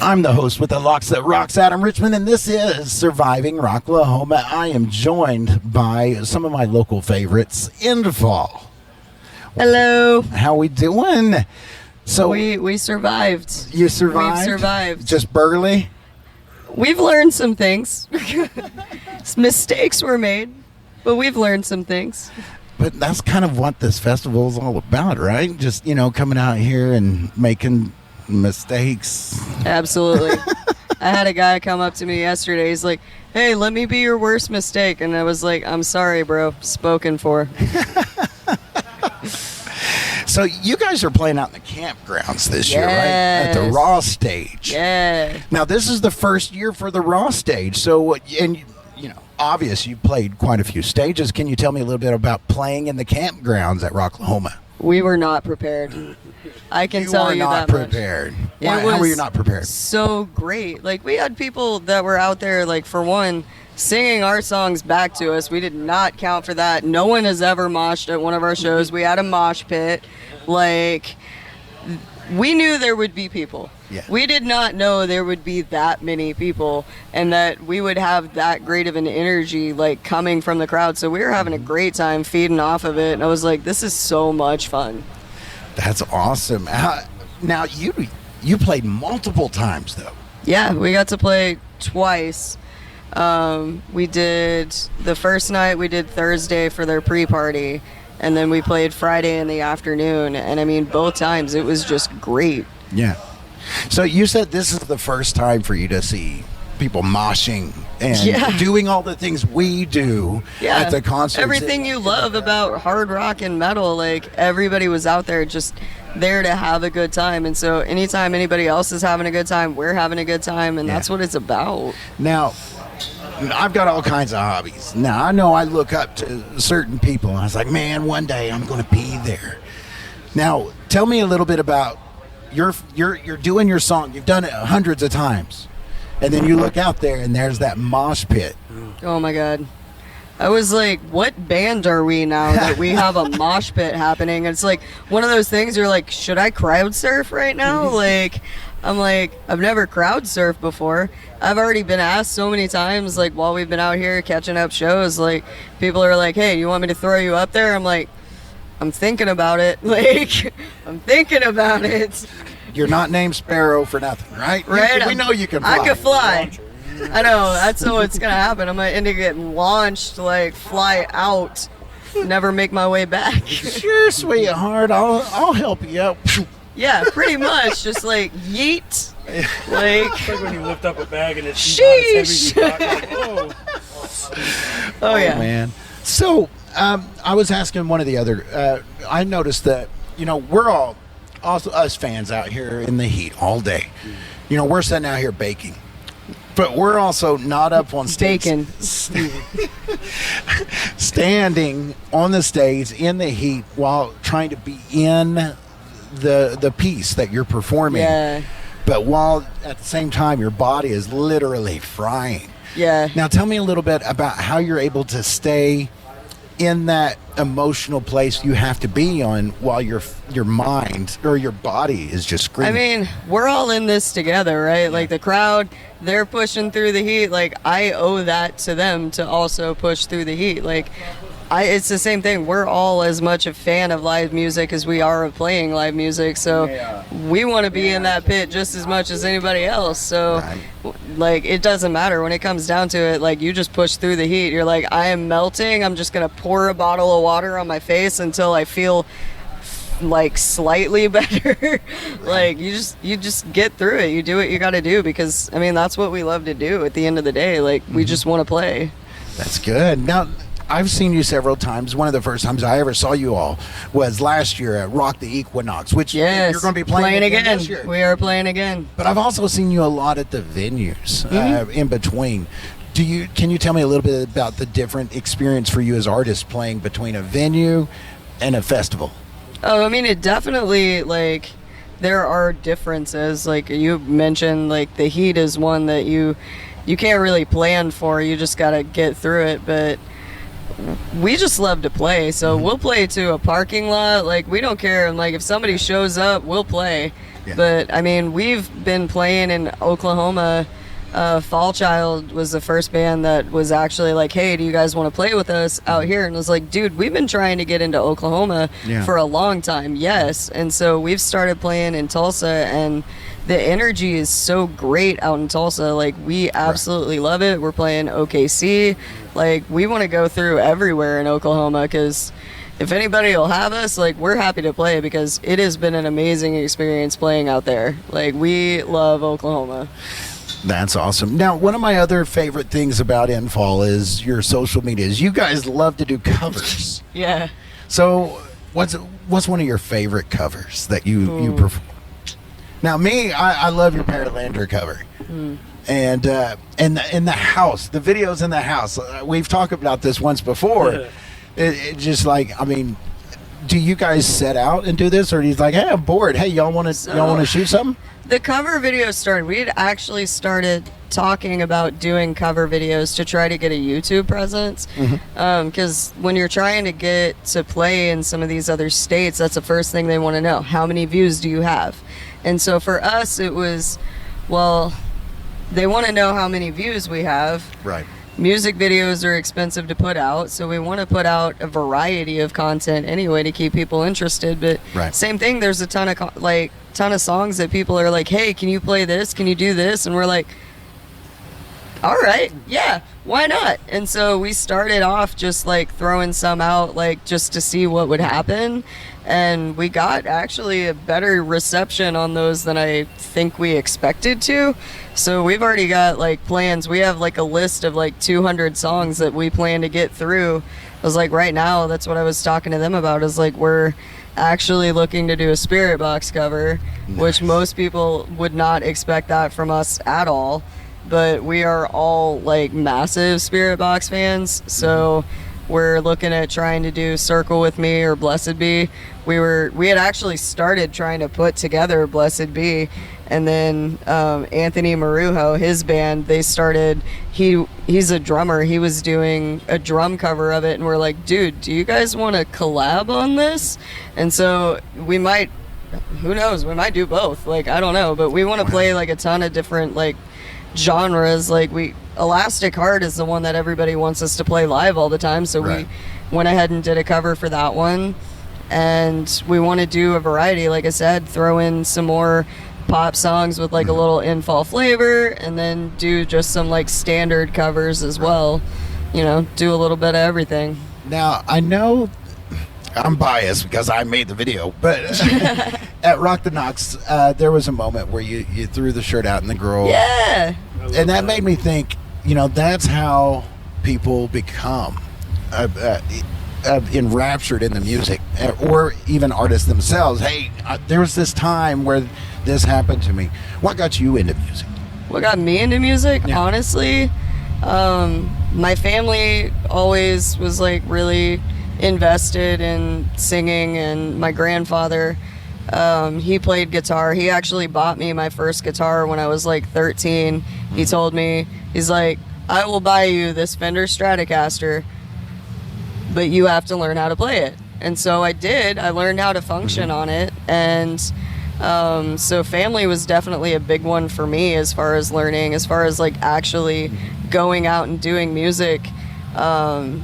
I'm the host with the Locks That Rocks, Adam Richmond, and this is Surviving Rocklahoma. I am joined by some of my local favorites, Endfall. Hello. How we doing? So we survived. You survived? We've survived. Just burly? We've learned some things. Mistakes were made, but we've learned some things. But that's kind of what this festival is all about, right? Just, coming out here and making mistakes. Absolutely. I had a guy come up to me yesterday. He's like, "Hey, let me be your worst mistake." And I was like, "I'm sorry, bro. Spoken for." So you guys are playing out in the campgrounds this year, right? At the Raw stage. Yeah. Now, this is the first year for the Raw stage. So, obvious you played quite a few stages. Can you tell me a little bit about playing in the campgrounds at Rocklahoma? We were not prepared. I can tell you that much. You were not prepared. How were you not prepared? So great. Like, we had people that were out there, like, for one, singing our songs back to us. We did not count for that. No one has ever moshed at one of our shows. We had a mosh pit. Like, we knew there would be people. Yeah. We did not know there would be that many people and that we would have that great of an energy, like, coming from the crowd. So we were having a great time feeding off of it. And I was like, this is so much fun. That's awesome. Now, you played multiple times, though. Yeah, we got to play twice. We did the first night, we did Thursday for their pre-party, and then we played Friday in the afternoon. And I mean, both times it was just great. Yeah. So you said this is the first time for you to see people moshing and doing all the things we do at the concert. Everything you love about hard rock and metal, like, everybody was out there just there to have a good time. And so anytime anybody else is having a good time, we're having a good time, and that's what it's about. Now, I've got all kinds of hobbies. Now, I know I look up to certain people, and I was like, man, one day I'm going to be there. Now, tell me a little bit about you're doing your song. You've done it hundreds of times. And then you look out there, and there's that mosh pit. Oh, my God. I was like, what band are we now that we have a mosh pit happening? And it's like one of those things you're like, should I crowd surf right now? Like, I'm like, I've never crowd surfed before. I've already been asked so many times, like, while we've been out here catching up shows, like, people are like, hey, you want me to throw you up there? I'm like, I'm thinking about it. Like, I'm thinking about it. You're not named Sparrow for nothing, right? Right. We know you can fly. I can fly. I know. That's what's going to happen. I'm going to end up getting launched, like, fly out, never make my way back. Sure, sweetheart. I'll help you out. Yeah, pretty much. Just, like, yeet. Like, it's like when you lift up a bag and it's sheesh. not as heavy as you thought. Oh, yeah. Man. So, I was asking one of the other, I noticed that, we're all, also us fans out here in the heat all day. We're sitting out here baking. But we're also not up on stage. Bacon. Standing on the stage in the heat while trying to be in the piece that you're performing. Yeah. But while at the same time your body is literally frying. Yeah. Now tell me a little bit about how you're able to stay in that emotional place you have to be on while your mind or your body is just screaming. I mean, we're all in this together, right? Like, the crowd, they're pushing through the heat. Like, I owe that to them to also push through the heat. Like, it's the same thing. We're all as much a fan of live music as we are of playing live music. So we want to be in that pit just as much as anybody else. So, like, it doesn't matter when it comes down to it. Like, you just push through the heat. You're like, I am melting. I'm just going to pour a bottle of water on my face until I feel like slightly better. Like, you just get through it. You do what you got to do, because I mean, that's what we love to do at the end of the day. Like, we just want to play. That's good. Now, I've seen you several times. One of the first times I ever saw you all was last year at Rock the Equinox, which you're going to be playing again this year. We are playing again. But I've also seen you a lot at the venues in between. Can you tell me a little bit about the different experience for you as artists playing between a venue and a festival? Oh, I mean, it definitely, like, there are differences. Like you mentioned, like, the heat is one that you can't really plan for. You just got to get through it. But we just love to play. So we'll play to a parking lot. Like, we don't care. And like, if somebody shows up, we'll play. Yeah. But I mean, we've been playing in Oklahoma. Fall Child was the first band that was actually like, hey, do you guys want to play with us out here? And I was like, dude, we've been trying to get into Oklahoma for a long time. Yes. And so we've started playing in Tulsa, and the energy is so great out in Tulsa. Like, we absolutely love it. We're playing OKC. Like, we want to go through everywhere in Oklahoma, because if anybody will have us, like, we're happy to play, because it has been an amazing experience playing out there. Like, we love Oklahoma. That's awesome. Now, one of my other favorite things about Endfall is your social medias. You guys love to do covers. Yeah. So, what's one of your favorite covers that you perform? Now, me, I love your Paralander cover. And in the house, the videos in the house. We've talked about this once before. It just like, I mean, do you guys set out and do this, or do you like, hey, I'm bored. Hey, y'all want to shoot something? The cover video started. We had actually started talking about doing cover videos to try to get a YouTube presence. Because when you're trying to get to play in some of these other states, that's the first thing they want to know. How many views do you have? And so for us, it was, well, they want to know how many views we have. Right. Music videos are expensive to put out, so we want to put out a variety of content anyway to keep people interested. But same thing, there's a ton of songs that people are like, hey, can you play this? Can you do this? And we're like, all right, yeah, why not? And so we started off just like throwing some out, like just to see what would happen. And we got actually a better reception on those than I think we expected to. So we've already got like plans. We have like a list of like 200 songs that we plan to get through. I was like, right now, that's what I was talking to them about, is like, we're actually looking to do a Spirit Box cover, which most people would not expect that from us at all. But we are all like massive Spirit Box fans. So we're looking at trying to do Circle With Me or Blessed Be. We had actually started trying to put together Blessed Be, and then Anthony Marujo, his band, they started, he's a drummer, he was doing a drum cover of it, and we're like, dude, do you guys want to collab on this? And so we might, who knows, we might do both, like, I don't know, but we want to play like a ton of different like genres. Like, Elastic Heart is the one that everybody wants us to play live all the time, so we went ahead and did a cover for that one. And we want to do a variety, like I said, throw in some more pop songs with like a little Endfall flavor, and then do just some like standard covers as well. You know, do a little bit of everything. Now, I know I'm biased because I made the video, but at Rock the Knox, there was a moment where you threw the shirt out and the girl... Yeah! And that made me think, you know, that's how people become enraptured in the music, or even artists themselves. Hey, there was this time where this happened to me. What got you into music? What got me into music? Yeah. Honestly, my family always was like really invested in singing, and my grandfather, he played guitar. He actually bought me my first guitar when I was like 13. He told me, he's like, I will buy you this Fender Stratocaster, but you have to learn how to play it. And so I did. I learned how to function on it. And so family was definitely a big one for me as far as learning, as far as like actually going out and doing music. Alanis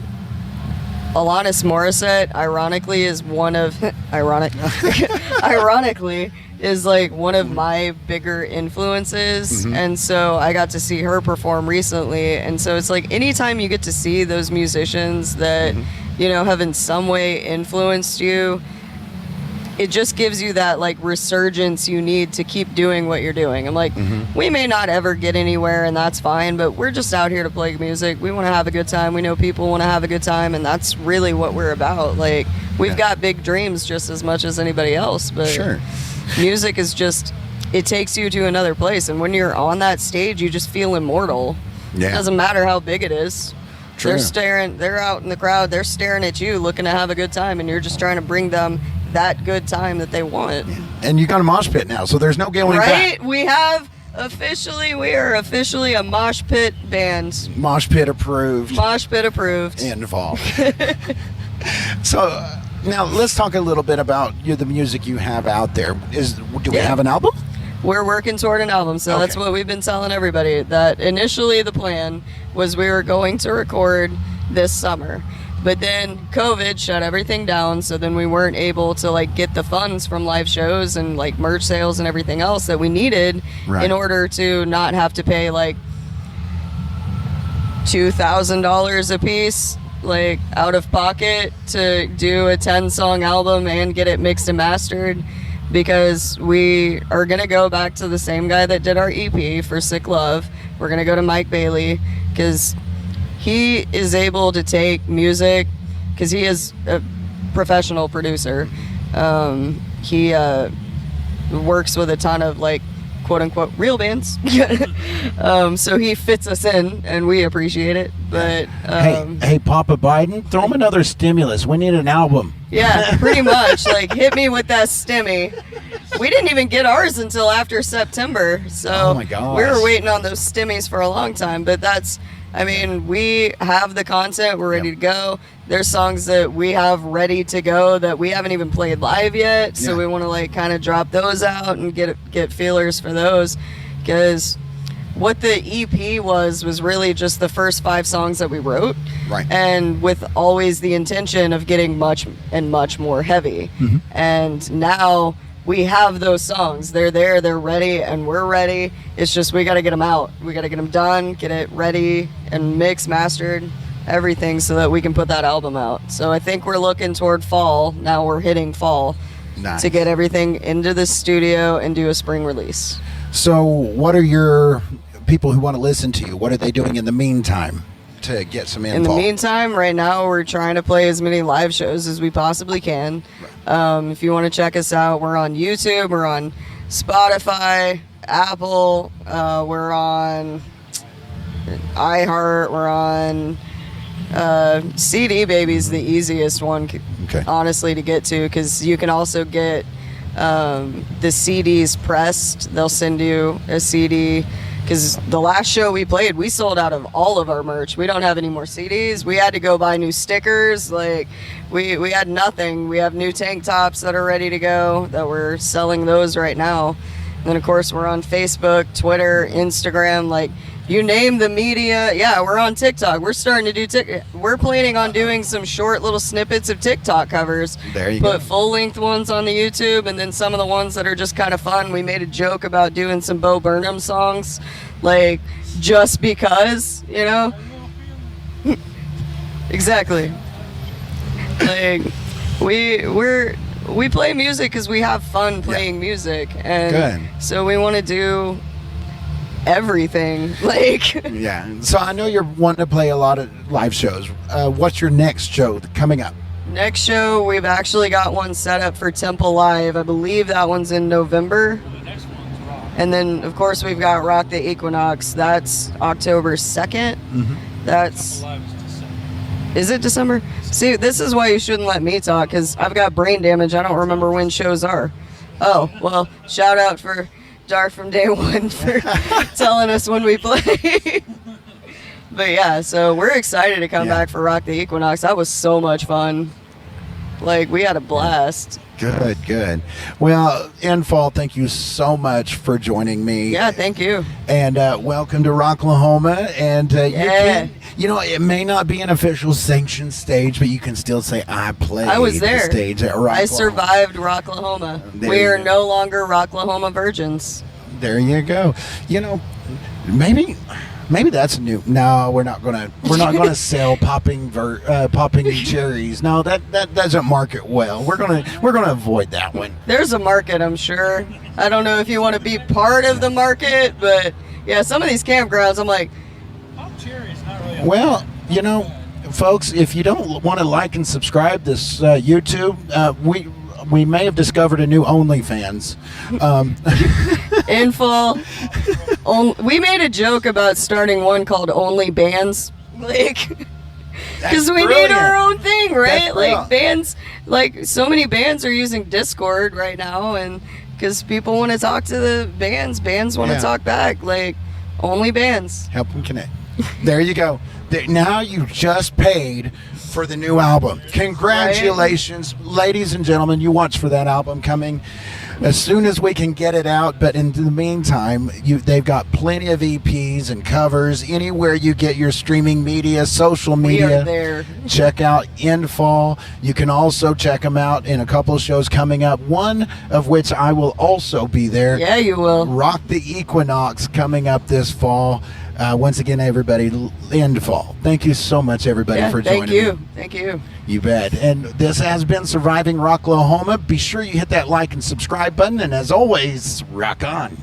Morissette, ironically, is one of ironically is like one of my bigger influences. And so I got to see her perform recently, and so it's like anytime you get to see those musicians that you know have in some way influenced you, it just gives you that like resurgence you need to keep doing what you're doing. I'm like, we may not ever get anywhere, and that's fine, but we're just out here to play music. We want to have a good time. We know people want to have a good time, and that's really what we're about. Like, we've got big dreams just as much as anybody else, but music is just, it takes you to another place, and when you're on that stage, you just feel immortal. It doesn't matter how big it is. They're out in the crowd, they're staring at you, looking to have a good time, and you're just trying to bring them that good time that they want. And you got a mosh pit now, so there's no going back. We have Officially, we are officially a mosh pit band. Mosh pit approved. Mosh pit approved. Endfall. So now let's talk a little bit about the music you have out there. Do we have an album? We're working toward an album, so that's what we've been telling everybody. That initially the plan was we were going to record this summer, but then COVID shut everything down, so then we weren't able to like get the funds from live shows and like merch sales and everything else that we needed in order to not have to pay like $2,000 a piece like out of pocket to do a 10-song album and get it mixed and mastered, because we are going to go back to the same guy that did our EP for Sick Love. We're going to go to Mike Bailey, because he is able to take music, because he is a professional producer. He works with a ton of like quote unquote real bands. So he fits us in and we appreciate it. But hey Papa Biden, throw him another stimulus. We need an album. Yeah, pretty much. Like, hit me with that stimmy. We didn't even get ours until after September, so oh my gosh, we were waiting on those stimmies for a long time. But that's, I mean, we have the content, we're ready to go. There's songs that we have ready to go that we haven't even played live yet, so we want to like kind of drop those out and get feelers for those, because what the EP was really just the first 5 songs that we wrote, and with always the intention of getting much and much more heavy. And now we have those songs. They're there, they're ready, and we're ready. It's just we got to get them out. We got to get them done, get it ready and mixed, mastered, everything, so that we can put that album out. So I think we're looking toward fall. Now we're hitting fall to get everything into the studio and do a spring release. So what are your people who want to listen to you, what are they doing in the meantime to get some info? In the meantime, right now we're trying to play as many live shows as we possibly can. If you want to check us out, we're on YouTube, we're on Spotify, Apple, we're on iHeart, we're on CD Baby's the easiest one, honestly, to get to, because you can also get the CDs pressed. They'll send you a CD, because the last show we played, we sold out of all of our merch. We don't have any more CDs. We had to go buy new stickers. Like, we had nothing. We have new tank tops that are ready to go, that we're selling those right now. And then, of course, we're on Facebook, Twitter, Instagram, like, you name the media. Yeah, we're on TikTok. We're starting to do TikTok. We're planning on doing some short little snippets of TikTok covers. There you go. Put full-length ones on the YouTube, and then some of the ones that are just kind of fun. We made a joke about doing some Bo Burnham songs, like, just because, you know? Exactly. Like, we play music because we have fun playing music, and so we want to do everything. Like, so I know you're wanting to play a lot of live shows. What's your next show coming up? Next show, we've actually got one set up for Temple Live. I believe that one's in November. And then, of course, we've got Rock the Equinox. That's October 2nd. That's... Is it December? See, this is why you shouldn't let me talk, because I've got brain damage. I don't remember when shows are. Oh, well, shout out for Dar from Day One for telling us when we play. But yeah, so we're excited to come back for Rock the Equinox. That was so much fun. Like, we had a blast. Good. Well, Endfall, thank you so much for joining me. Yeah, thank you. And welcome to Rocklahoma. And you know, it may not be an official sanctioned stage, but you can still say I played. I was there. The stage at Rocklahoma. I survived Rocklahoma. We are no longer Rocklahoma virgins. There you go. You know, maybe that's new. No, we're not gonna sell popping cherries. No, that doesn't market well. We're gonna avoid that one. There's a market, I'm sure. I don't know if you want to be part of the market, but yeah, some of these campgrounds, I'm like, pop cherries, not really. Well, you know, folks, if you don't want to like and subscribe this YouTube, we may have discovered a new OnlyFans. Endfall. We made a joke about starting one called Only Bands, like, because we need our own thing, right? Like, bands, like, so many bands are using Discord right now, and because people want to talk to the bands. Bands want to Yeah. talk back. Like, only bands. Help them connect. There you go. Now you just paid for the new album. Congratulations, ladies and gentlemen. You watch for that album coming as soon as we can get it out. But in the meantime, they've got plenty of EPs and covers anywhere you get your streaming media, social We media. are there. Check out Endfall. You can also check them out in a couple of shows coming up, one of which I will also be there. Yeah, you will. Rock the Equinox coming up this fall. Once again, everybody, Endfall. Thank you so much, everybody, Yeah, for joining thank you. me. Thank you. You bet. And this has been Surviving Rocklahoma. Be sure you hit that like and subscribe button. And as always, rock on.